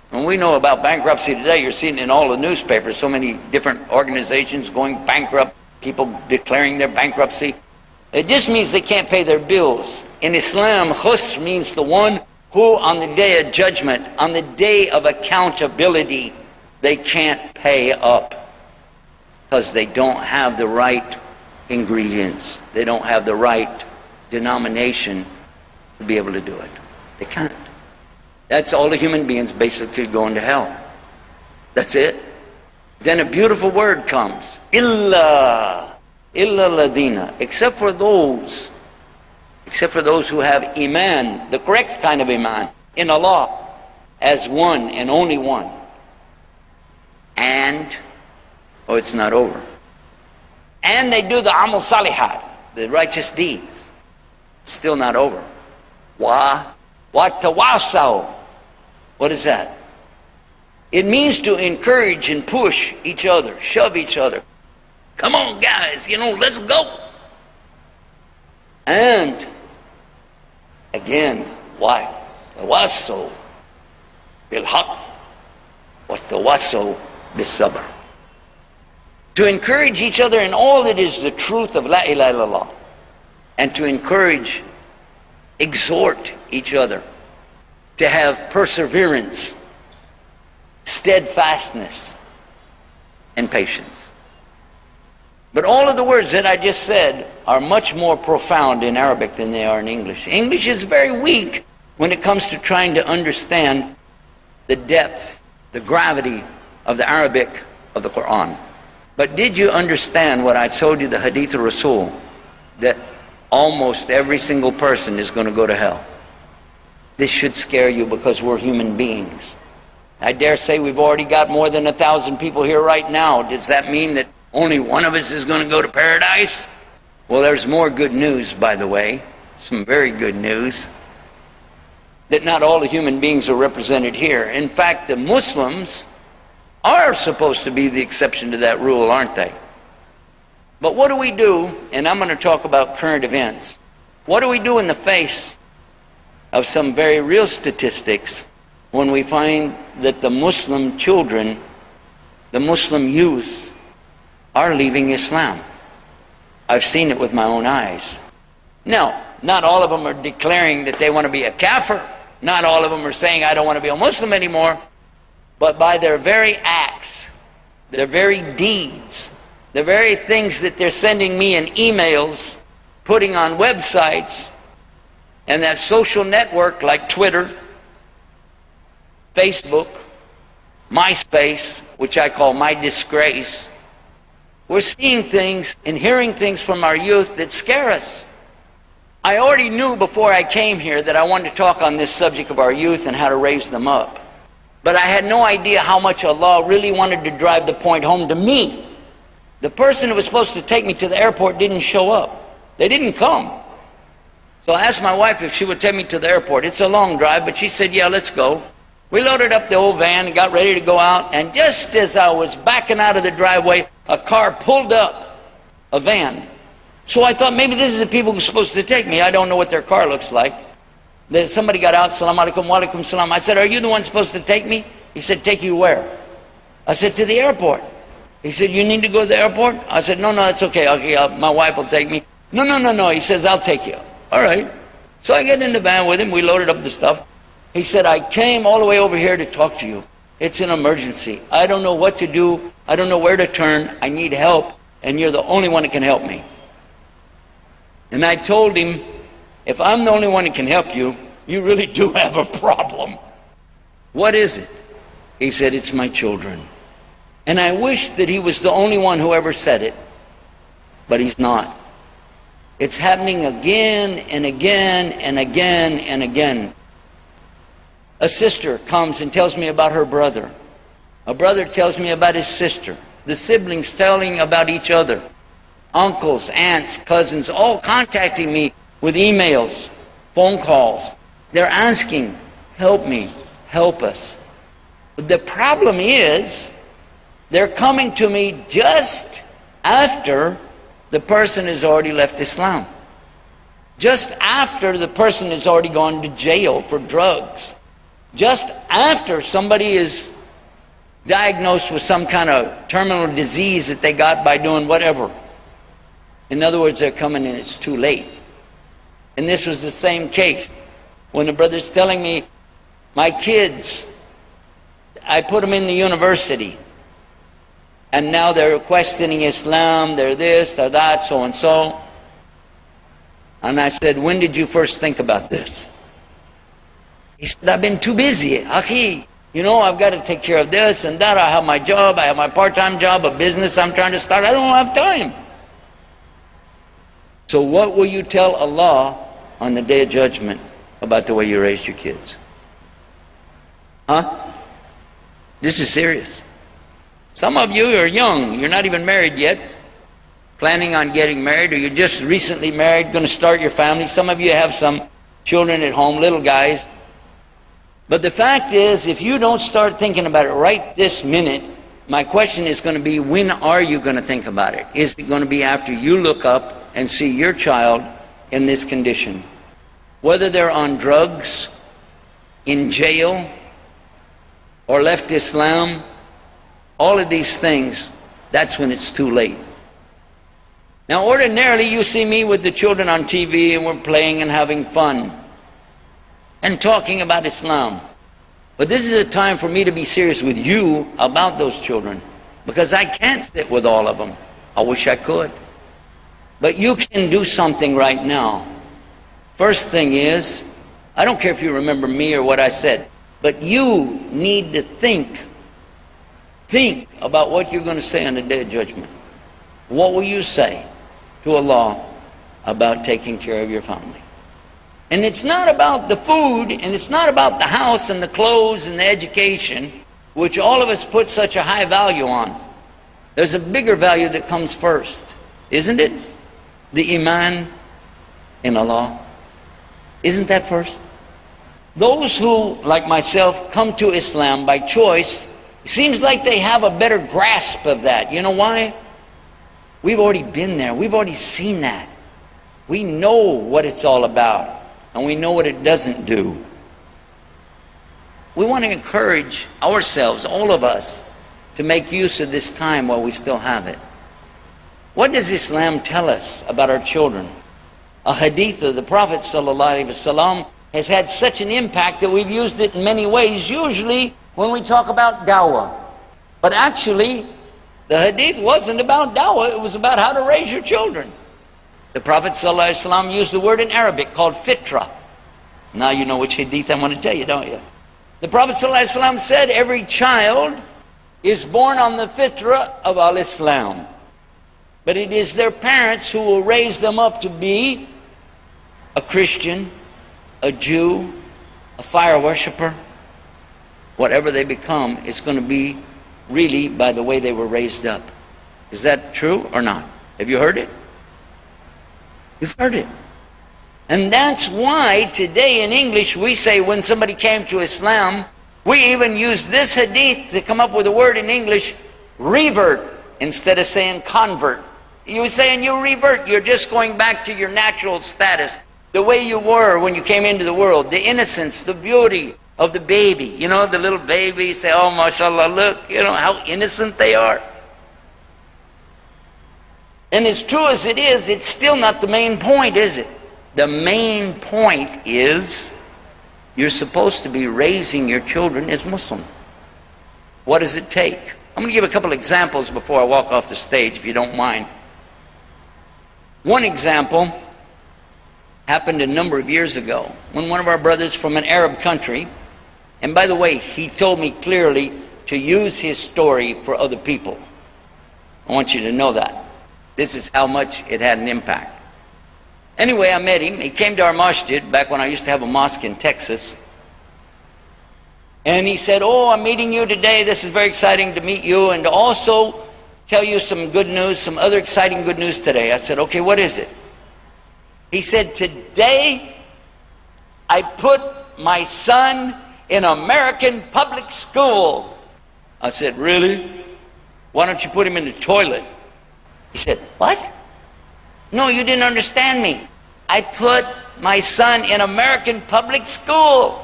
When we know about bankruptcy today, you're seeing in all the newspapers, so many different organizations going bankrupt, people declaring their bankruptcy. It just means they can't pay their bills. In Islam, khusr means the one who on the day of judgment, on the day of accountability, they can't pay up because they don't have the right ingredients. They don't have the right denomination to be able to do it. They can't. That's all the human beings basically going to hell. That's it. Then a beautiful word comes. Illa ladina. Except for those who have iman, the correct kind of iman, in Allah, as one and only one. And, it's not over. And they do the amal salihat, the righteous deeds. Still not over. Wa tawasaw. What is that? It means to encourage and push each other, shove each other. Come on, guys, let's go. And again, why? Tawasaw bil haqq wa tawasaw bis sabr. To encourage each other in all that is the truth of La ilaha illallah. And to encourage, exhort each other to have perseverance, steadfastness, and patience. But all of the words that I just said are much more profound in Arabic than they are in English. English is very weak when it comes to trying to understand the depth, the gravity of the Arabic of the Quran. But did you understand what I told you, the Hadith of Rasul, that almost every single person is going to go to hell? This should scare you because we're human beings. I dare say we've already got more than 1,000 people here right now. Does that mean that only one of us is going to go to paradise? Well, there's more good news, by the way. Some very good news. That not all the human beings are represented here. In fact, the Muslims are supposed to be the exception to that rule, aren't they? But what do we do, and I'm going to talk about current events, what do we do in the face of some very real statistics when we find that the Muslim children, the Muslim youth, are leaving Islam? I've seen it with my own eyes. Now, not all of them are declaring that they want to be a kafir. Not all of them are saying, I don't want to be a Muslim anymore. But by their very acts, their very deeds, the very things that they're sending me in emails, putting on websites, and that social network like Twitter, Facebook, MySpace, which I call my disgrace, we're seeing things and hearing things from our youth that scare us. I already knew before I came here that I wanted to talk on this subject of our youth and how to raise them up. But I had no idea how much Allah really wanted to drive the point home to me. The person who was supposed to take me to the airport didn't show up. They didn't come. So I asked my wife if she would take me to the airport. It's a long drive, but she said, yeah, let's go. We loaded up the old van and got ready to go out. And just as I was backing out of the driveway, a car pulled up, a van. So I thought maybe this is the people who are supposed to take me. I don't know what their car looks like. Then somebody got out, salam alaikum, wa alaikum salam. I said, are you the one supposed to take me? He said, take you where? I said, to the airport. He said, you need to go to the airport? I said, no, it's okay. My wife will take me. No. He says, I'll take you. All right. So I get in the van with him. We loaded up the stuff. He said, I came all the way over here to talk to you. It's an emergency. I don't know what to do. I don't know where to turn. I need help. And you're the only one that can help me. And I told him, if I'm the only one that can help you, you really do have a problem. What is it? He said, it's my children. And I wish that he was the only one who ever said it, but he's not. It's happening again and again and again and again. A sister comes and tells me about her brother. A brother tells me about his sister. The siblings telling about each other. Uncles, aunts, cousins, all contacting me with emails, phone calls. They're asking, help me, help us. But the problem is, they're coming to me just after the person has already left Islam. Just after the person has already gone to jail for drugs. just after somebody is diagnosed with some kind of terminal disease that they got by doing whatever. In other words, they're coming and it's too late. And this was the same case. When the brother's telling me, my kids, I put them in the university, and now they're questioning Islam, they're this, they're that, so and so. And I said, when did you first think about this? He said, I've been too busy. Akhi, you know, I've got to take care of this and that. I have my job, I have my part-time job, a business I'm trying to start. I don't have time. So what will you tell Allah on the Day of Judgment about the way you raised your kids? Huh? This is serious. Some of you are young, you're not even married yet, planning on getting married, or you're just recently married, going to start your family. Some of you have some children at home, little guys. But the fact is, if you don't start thinking about it right this minute, my question is going to be, when are you going to think about it? Is it going to be after you look up and see your child in this condition? Whether they're on drugs, in jail, or left Islam, all of these things, that's when it's too late. Now ordinarily you see me with the children on TV and we're playing and having fun and talking about Islam. But this is a time for me to be serious with you about those children, because I can't sit with all of them. I wish I could. But you can do something right now. First thing is, I don't care if you remember me or what I said, but you need to think about what you're going to say on the Day of Judgment. What will you say to Allah about taking care of your family? And it's not about the food, and it's not about the house and the clothes and the education, which all of us put such a high value on. There's a bigger value that comes first, isn't it? The iman in Allah. Isn't that first? Those who, like myself, come to Islam by choice, it seems like they have a better grasp of that. You know why? We've already been there. We've already seen that. We know what it's all about, and we know what it doesn't do. We want to encourage ourselves, all of us, to make use of this time while we still have it. What does Islam tell us about our children? A hadith of the Prophet ﷺ has had such an impact that we've used it in many ways, usually when we talk about dawah. But actually, the hadith wasn't about dawah, it was about how to raise your children. The Prophet ﷺ used the word in Arabic called fitra. Now you know which hadith I'm going to tell you, don't you? The Prophet ﷺ said every child is born on the fitra of al-Islam. But it is their parents who will raise them up to be a Christian, a Jew, a fire worshiper. Whatever they become, it's going to be really by the way they were raised up. Is that true or not? Have you heard it? You've heard it. And that's why today in English we say when somebody came to Islam, we even use this hadith to come up with a word in English, revert, instead of saying convert. You're saying you revert, you're just going back to your natural status, the way you were when you came into the world, the innocence, the beauty of the baby. You know, the little baby, say, oh, mashallah, look, you know, how innocent they are. And as true as it is, it's still not the main point, is it? The main point is you're supposed to be raising your children as Muslim. What does it take? I'm going to give a couple examples before I walk off the stage, if you don't mind. One example happened a number of years ago when one of our brothers from an Arab country, and by the way, he told me clearly to use his story for other people. I want you to know that. This is how much it had an impact. Anyway, I met him. He came to our masjid back when I used to have a mosque in Texas. And he said, oh, I'm meeting you today. This is very exciting to meet you and to also tell you some good news, some other exciting good news today. I said, okay, what is it? He said, today I put my son in American public school. I said, really? Why don't you put him in the toilet? He said, what? No, you didn't understand me. I put my son in American public school.